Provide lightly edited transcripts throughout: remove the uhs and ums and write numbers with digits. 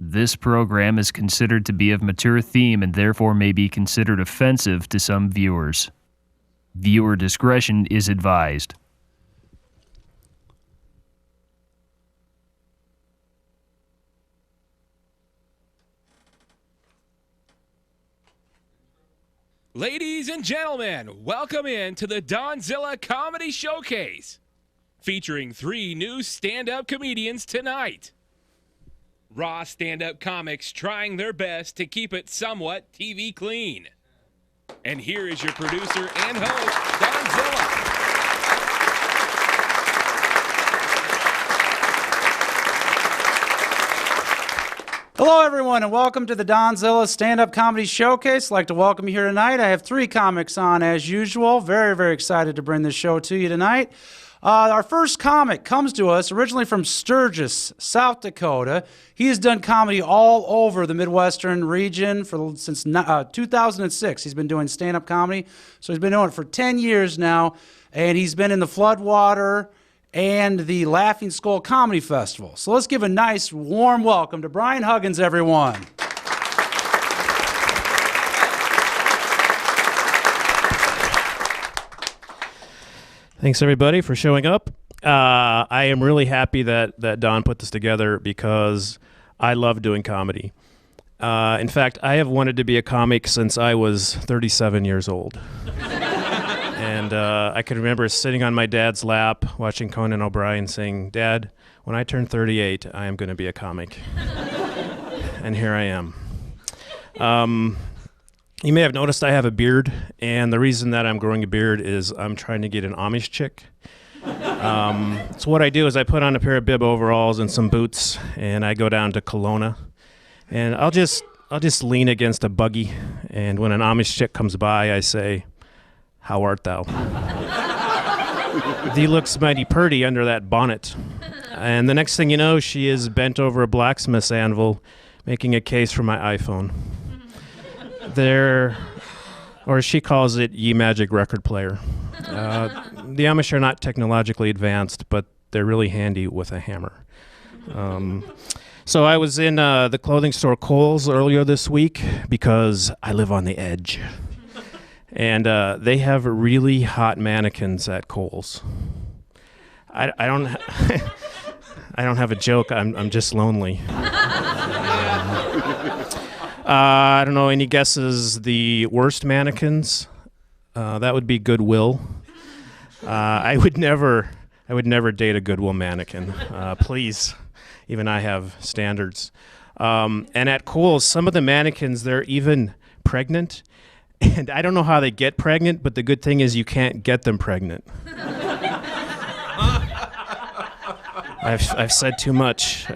This program is considered to be of mature theme and therefore may be considered offensive to some viewers. Viewer discretion is advised. Ladies and gentlemen, welcome in to the Donzilla Comedy Showcase, featuring 3 new stand-up comedians tonight. Raw stand-up comics trying their best to keep it somewhat TV clean. And here is your producer and host, Donzilla. Hello, everyone, and welcome to the Donzilla Stand-Up Comedy Showcase. I'd like to welcome you here tonight. I have 3 comics on, as usual. Very, very excited to bring this show to you tonight. Our first comic comes to us originally from Sturgis, South Dakota. He has done comedy all over the Midwestern region since 2006. He's been doing stand-up comedy, so he's been doing it for 10 years now, and he's been in the Floodwater and the Laughing Skull Comedy Festival. So let's give a nice, warm welcome to Brian Huggins, everyone. Thanks, everybody, for showing up. I am really happy that Don put this together because I love doing comedy. In fact, I have wanted to be a comic since I was 37 years old. And I can remember sitting on my dad's lap watching Conan O'Brien saying, "Dad, when I turn 38, I am going to be a comic." And here I am. You may have noticed I have a beard, and the reason that I'm growing a beard is I'm trying to get an Amish chick. So what I do is I put on a pair of bib overalls and some boots, and I go down to Kelowna, and I'll just lean against a buggy, and when an Amish chick comes by, I say, "How art thou?" Thee looks mighty purty under that bonnet. And the next thing you know, she is bent over a blacksmith's anvil, making a case for my iPhone. Or she calls it, ye magic record player. The Amish are not technologically advanced, but they're really handy with a hammer. So I was in the clothing store Kohl's earlier this week because I live on the edge. And they have really hot mannequins at Kohl's. I don't I don't have a joke. I'm just lonely. I don't know. Any guesses? The worst mannequins? That would be Goodwill. I would never date a Goodwill mannequin. Please, even I have standards. And at Kohl's, some of the mannequins, they're even pregnant. And I don't know how they get pregnant, but the good thing is you can't get them pregnant. I've said too much.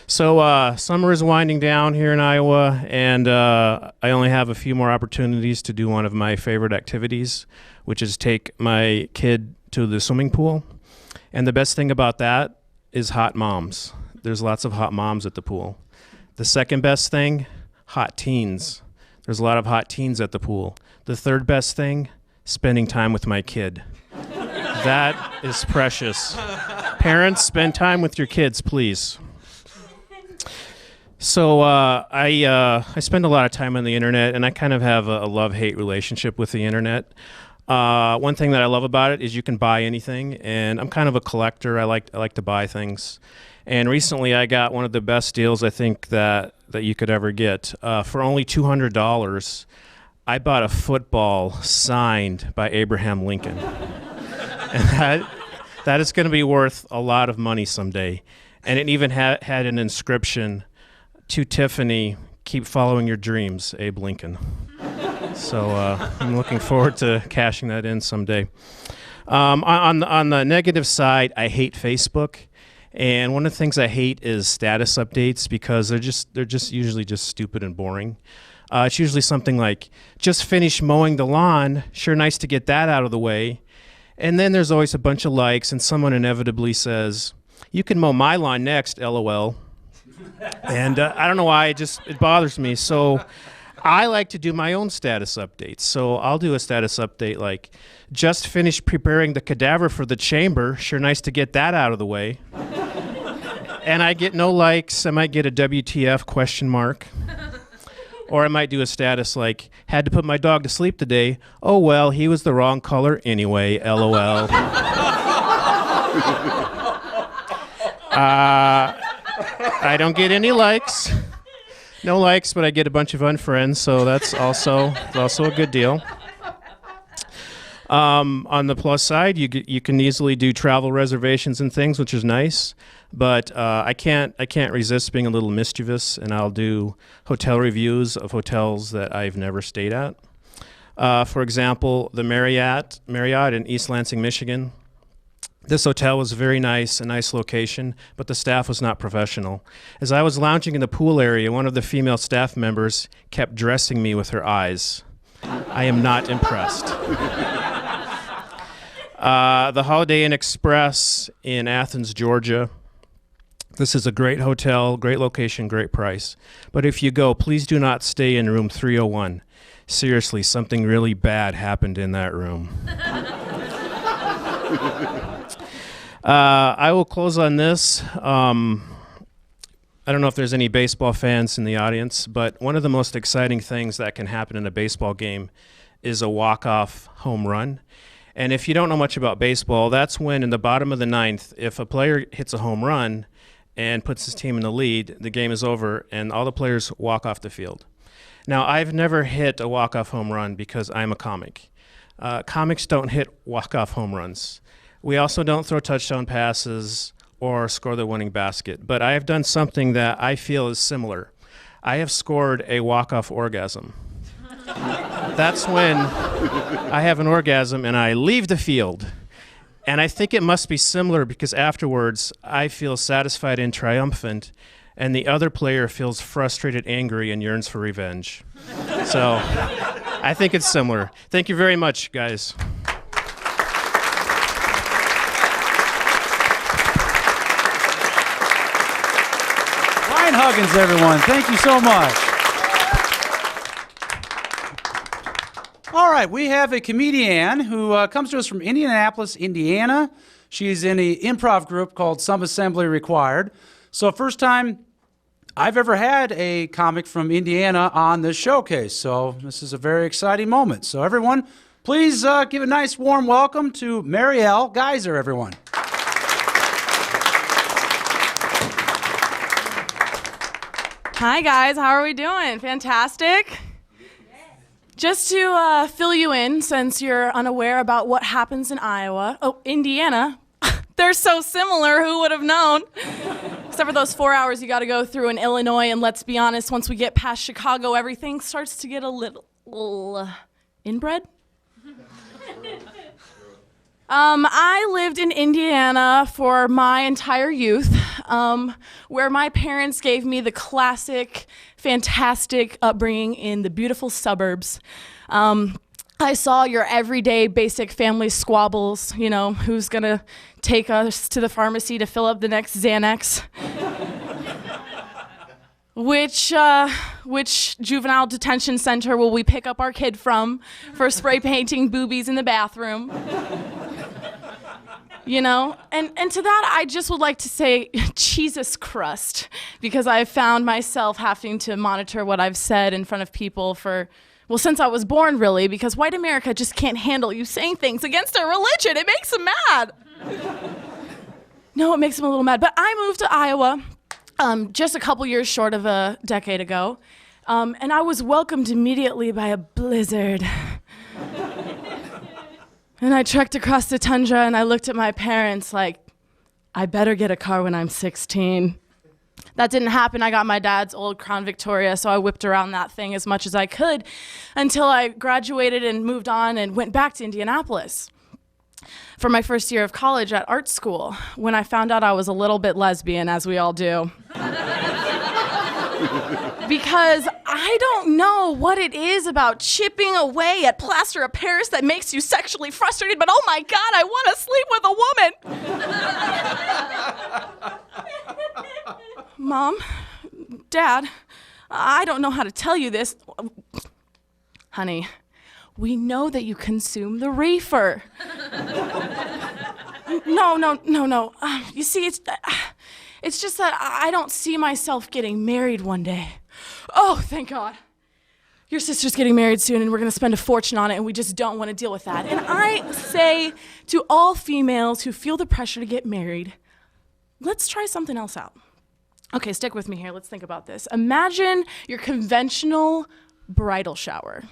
So summer is winding down here in Iowa, and I only have a few more opportunities to do one of my favorite activities, which is take my kid to the swimming pool. And the best thing about that is hot moms. There's lots of hot moms at the pool. The second best thing, hot teens. There's a lot of hot teens at the pool. The third best thing, spending time with my kid. That is precious. Parents, spend time with your kids, please. So I spend a lot of time on the internet, and I kind of have a love-hate relationship with the internet. One thing that I love about it is you can buy anything, and I'm kind of a collector. I like to buy things. And recently I got one of the best deals I think that you could ever get. For only $200, I bought a football signed by Abraham Lincoln. And that is going to be worth a lot of money someday. And it even had an inscription, "To Tiffany, keep following your dreams, Abe Lincoln." So I'm looking forward to cashing that in someday. On the negative side, I hate Facebook. And one of the things I hate is status updates because they're just usually just stupid and boring. It's usually something like, "Just finished mowing the lawn. Sure nice to get that out of the way." And then there's always a bunch of likes, and someone inevitably says, "You can mow my lawn next, LOL." And I don't know why, it bothers me. So I like to do my own status updates. So I'll do a status update like, "Just finished preparing the cadaver for the chamber. Sure nice to get that out of the way." and I get no likes. I might get a WTF question mark. Or I might do a status like, had to put my dog to sleep today. Oh, well, he was the wrong color anyway, LOL. I don't get any likes. No likes, but I get a bunch of unfriends, so that's also a good deal. On the plus side, you can easily do travel reservations and things, which is nice. But I can't resist being a little mischievous, and I'll do hotel reviews of hotels that I've never stayed at. For example, the Marriott in East Lansing, Michigan. This hotel was very nice, a nice location, but the staff was not professional. As I was lounging in the pool area, one of the female staff members kept dressing me with her eyes. I am not impressed. The Holiday Inn Express in Athens, Georgia. This is a great hotel, great location, great price. But if you go, please do not stay in room 301. Seriously, something really bad happened in that room. I will close on this. I don't know if there's any baseball fans in the audience, but one of the most exciting things that can happen in a baseball game is a walk-off home run. And if you don't know much about baseball, that's when in the bottom of the ninth, if a player hits a home run and puts his team in the lead, the game is over and all the players walk off the field. Now, I've never hit a walk-off home run because I'm a comic. Comics don't hit walk-off home runs. We also don't throw touchdown passes or score the winning basket. But I have done something that I feel is similar. I have scored a walk-off orgasm. That's when I have an orgasm and I leave the field. And I think it must be similar because afterwards I feel satisfied and triumphant, and the other player feels frustrated, angry, and yearns for revenge. So I think it's similar. Thank you very much, guys. Ryan Huggins, everyone. Thank you so much. All right, we have a comedian who comes to us from Indianapolis, Indiana. She's in an improv group called Some Assembly Required. So first time I've ever had a comic from Indiana on this showcase. So this is a very exciting moment. So everyone, please give a nice warm welcome to Marielle Gaiser, everyone. Hi guys, how are we doing? Fantastic. Just to fill you in, since you're unaware about what happens in Iowa, Indiana, they're so similar, who would have known? Except for those 4 hours you gotta go through in Illinois, and let's be honest, once we get past Chicago, everything starts to get a little inbred. I lived in Indiana for my entire youth, where my parents gave me the classic, fantastic upbringing in the beautiful suburbs. I saw your everyday basic family squabbles, you know, who's gonna take us to the pharmacy to fill up the next Xanax? Which juvenile detention center will we pick up our kid from for spray painting boobies in the bathroom? You know, and to that I just would like to say Jesus Christ, because I've found myself having to monitor what I've said in front of people since I was born, really, because white America just can't handle you saying things against their religion. It makes them mad. No, it makes them a little mad. But I moved to Iowa just a couple years short of a decade ago, and I was welcomed immediately by a blizzard. And I trekked across the tundra and I looked at my parents like, I better get a car when I'm 16. That didn't happen. I got my dad's old Crown Victoria, so I whipped around that thing as much as I could until I graduated and moved on and went back to Indianapolis for my first year of college at art school, when I found out I was a little bit lesbian, as we all do. Because I don't know what it is about chipping away at plaster of Paris that makes you sexually frustrated, but oh my God, I want to sleep with a woman. Mom, Dad, I don't know how to tell you this. Honey, we know that you consume the reefer. No. You see, It's just that I don't see myself getting married one day. Oh, thank God. Your sister's getting married soon and we're going to spend a fortune on it and we just don't want to deal with that. And I say to all females who feel the pressure to get married, let's try something else out. Okay, stick with me here. Let's think about this. Imagine your conventional bridal shower.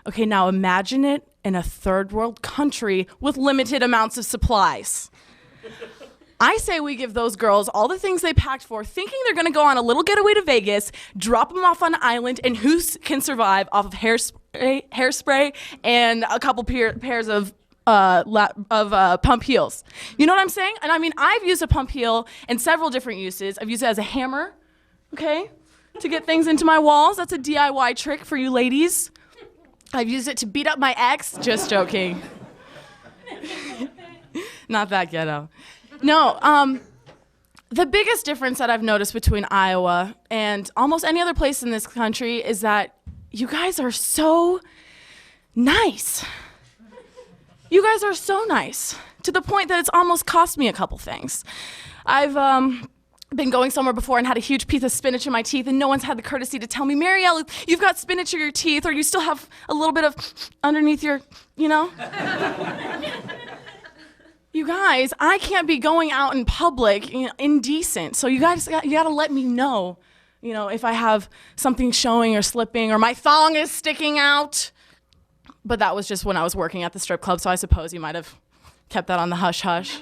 Okay, now imagine it in a third world country with limited amounts of supplies. I say we give those girls all the things they packed for, thinking they're gonna go on a little getaway to Vegas, drop them off on an island, and who can survive off of hairspray and a couple pairs of pump heels. You know what I'm saying? And I mean, I've used a pump heel in several different uses. I've used it as a hammer, okay, to get things into my walls. That's a DIY trick for you ladies. I've used it to beat up my ex. Just joking. Not that ghetto. No, the biggest difference that I've noticed between Iowa and almost any other place in this country is that you guys are so nice. You guys are so nice, to the point that it's almost cost me a couple things. I've been going somewhere before and had a huge piece of spinach in my teeth, and no one's had the courtesy to tell me, Marielle, you've got spinach in your teeth, or you still have a little bit of underneath your, you know? You guys, I can't be going out in public, indecent. So you guys, you gotta let me know, if I have something showing or slipping or my thong is sticking out. But that was just when I was working at the strip club, so I suppose you might have kept that on the hush-hush.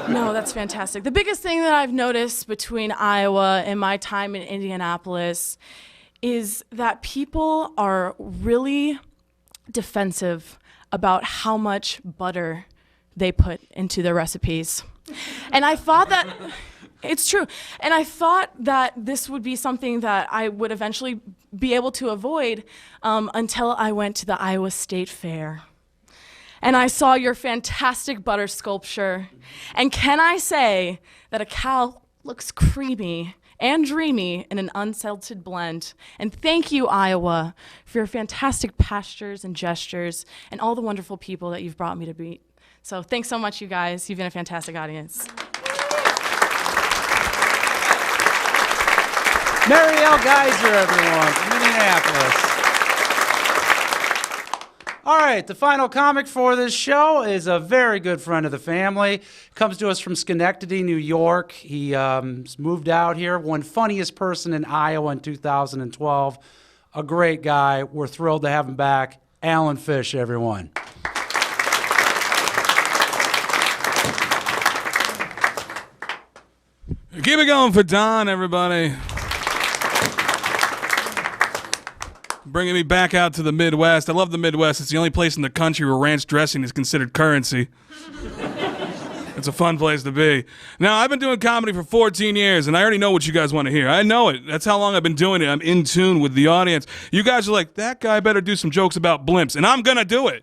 No, that's fantastic. The biggest thing that I've noticed between Iowa and my time in Indianapolis is that people are really defensive about how much butter they put into their recipes. And I thought that, it's true, and I thought that this would be something that I would eventually be able to avoid until I went to the Iowa State Fair. And I saw your fantastic butter sculpture. And can I say that a cow looks creamy and dreamy in an unsalted blend. And thank you, Iowa, for your fantastic pastures and gestures and all the wonderful people that you've brought me to meet. So thanks so much, you guys. You've been a fantastic audience. Marielle Gaiser, everyone, from Indianapolis. All right, the final comic for this show is a very good friend of the family. Comes to us from Schenectady, New York. He moved out here, won Funniest Person in Iowa in 2012. A great guy. We're thrilled to have him back. Alan Fish, everyone. Keep it going for Don, everybody. Bringing me back out to the Midwest. I love the Midwest. It's the only place in the country where ranch dressing is considered currency. It's a fun place to be. Now, I've been doing comedy for 14 years, and I already know what you guys want to hear. I know it. That's how long I've been doing it. I'm in tune with the audience. You guys are like, that guy better do some jokes about blimps, and I'm going to do it.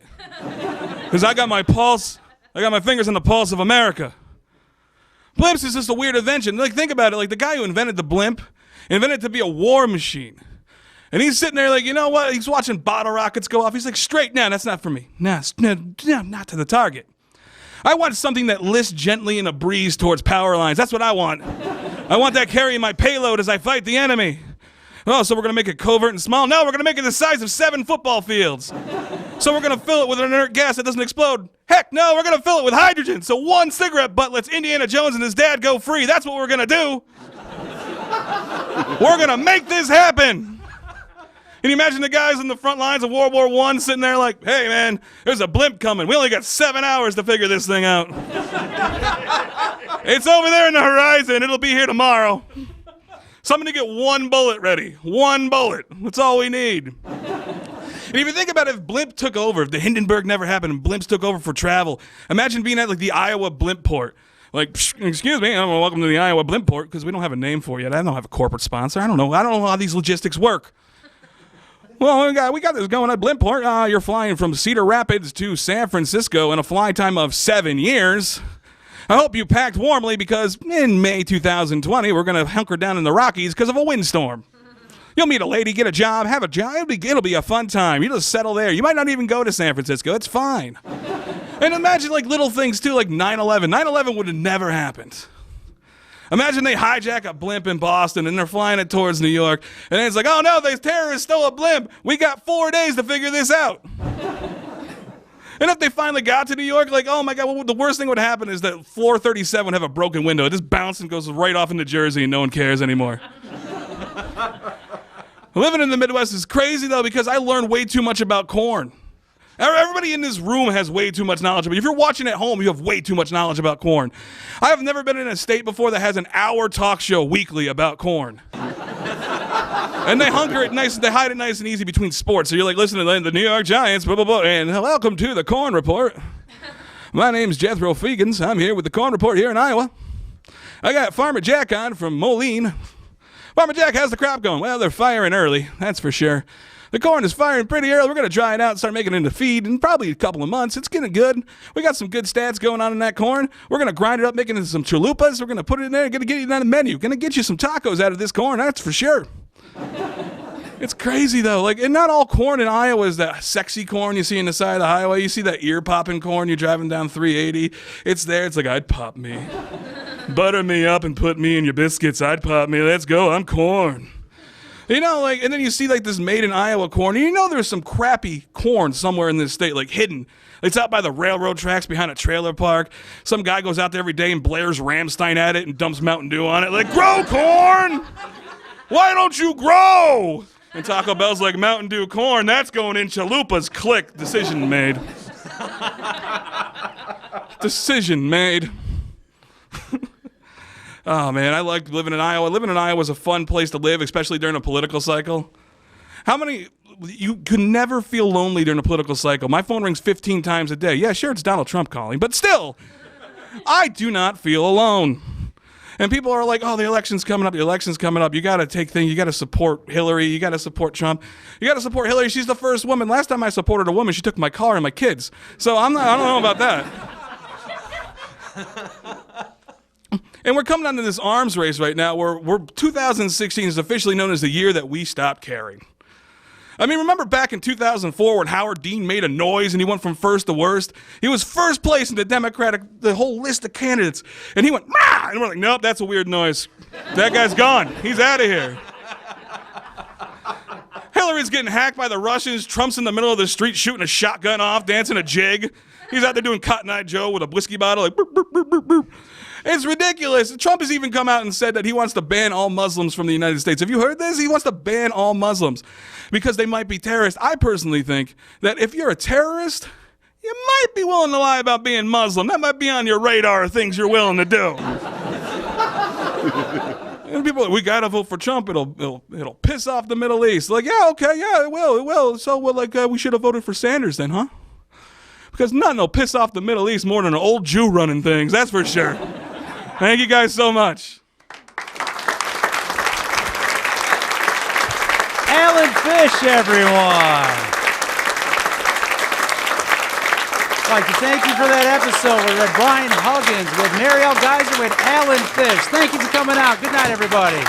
Because I got my pulse. I got my fingers on the pulse of America. Blimps is just a weird invention. Like, think about it. Like, the guy who invented the blimp invented it to be a war machine. And he's sitting there like, you know what? He's watching bottle rockets go off. He's like, straight, no, that's not for me. No, not to the target. I want something that lists gently in a breeze towards power lines. That's what I want. I want that carrying my payload as I fight the enemy. Oh, so we're going to make it covert and small? No, we're going to make it the size of 7 football fields. So we're going to fill it with an inert gas that doesn't explode. Heck no, we're going to fill it with hydrogen. So one cigarette butt lets Indiana Jones and his dad go free. That's what we're going to do. We're going to make this happen. Can you imagine the guys in the front lines of World War I sitting there like, hey, man, there's a blimp coming. We only got 7 hours to figure this thing out. It's over there in the horizon. It'll be here tomorrow. Somebody get 1 bullet ready. 1 bullet. That's all we need. And if you think about it, if blimp took over, if the Hindenburg never happened and blimps took over for travel, imagine being at like the Iowa blimp port. Like, excuse me, welcome to the Iowa blimp port, because we don't have a name for it yet. I don't have a corporate sponsor. I don't know how these logistics work. Well, we got this going at Blimport. You're flying from Cedar Rapids to San Francisco in a flight time of 7 years. I hope you packed warmly because in May 2020, we're going to hunker down in the Rockies because of a windstorm. You'll meet a lady, get a job, have a job. It'll be a fun time. You just settle there. You might not even go to San Francisco. It's fine. And imagine like little things too, like 9/11. 9/11 would have never happened. Imagine they hijack a blimp in Boston and they're flying it towards New York. And then it's like, oh no, these terrorists stole a blimp. We got 4 days to figure this out. And if they finally got to New York, like, oh my God, well, the worst thing would happen is that floor 37 would have a broken window. It just bounced and goes right off into Jersey and no one cares anymore. Living in the Midwest is crazy though, because I learned way too much about corn. Everybody in this room has way too much knowledge about it. If you're watching at home, you have way too much knowledge about corn. I have never been in a state before that has an hour talk show weekly about corn. And they hunker it nice, they hide it nice and easy between sports. So you're like, listen to the New York Giants, blah, blah, blah, and welcome to the Corn Report. My name's Jethro Huggins. I'm here with the Corn Report here in Iowa. I got Farmer Jack on from Moline. Farmer Jack, how's the crop going? Well, they're firing early, that's for sure. The corn is firing pretty early. We're going to dry it out and start making it into feed in probably a couple of months. It's getting good. We got some good stats going on in that corn. We're going to grind it up, make it into some chalupas. We're going to put it in there and going to get it on the menu. Going to get you some tacos out of this corn, that's for sure. It's crazy, though. Like, and not all corn in Iowa is that sexy corn you see in the side of the highway. You see that ear-popping corn you're driving down 380. It's there. It's like, I'd pop me. Butter me up and put me in your biscuits. I'd pop me. Let's go. I'm corn. You know, like, and then you see like this made in Iowa corn, and you know there's some crappy corn somewhere in this state, like hidden. It's out by the railroad tracks behind a trailer park. Some guy goes out there every day and blares Rammstein at it and dumps Mountain Dew on it. Like, grow corn! Why don't you grow? And Taco Bell's like, Mountain Dew corn, that's going in chalupas. Click, decision made. Decision made. Oh, man, I like living in Iowa. Living in Iowa is a fun place to live, especially during a political cycle. How many, you could never feel lonely during a political cycle. My phone rings 15 times a day. Yeah, sure, it's Donald Trump calling, but still, I do not feel alone. And people are like, oh, the election's coming up, the election's coming up. You got to take things, you got to support Hillary, you got to support Trump. You got to support Hillary, she's the first woman. Last time I supported a woman, she took my car and my kids. So I don't know about that. And we're coming on to this arms race right now where 2016 is officially known as the year that we stopped caring. I mean, remember back in 2004 when Howard Dean made a noise and he went from first to worst? He was first place in the whole list of candidates. And he went, "Mah!" And we're like, nope, that's a weird noise. That guy's gone. He's out of here. Hillary's getting hacked by the Russians. Trump's in the middle of the street shooting a shotgun off, dancing a jig. He's out there doing Cotton Eye Joe with a whiskey bottle, like, boop, boop, boop, boop, boop. It's ridiculous. Trump has even come out and said that he wants to ban all Muslims from the United States. Have you heard this? He wants to ban all Muslims because they might be terrorists. I personally think that if you're a terrorist, you might be willing to lie about being Muslim. That might be on your radar of things you're willing to do. And people are like, we gotta vote for Trump. It'll piss off the Middle East. Like, yeah, okay, yeah, it will. So, we should have voted for Sanders then, huh? Because nothing will piss off the Middle East more than an old Jew running things. That's for sure. Thank you guys so much. Alan Fish, everyone. I'd like to thank you for that episode. We had Brian Huggins, with Marielle Gaiser, with Alan Fish. Thank you for coming out. Good night, everybody.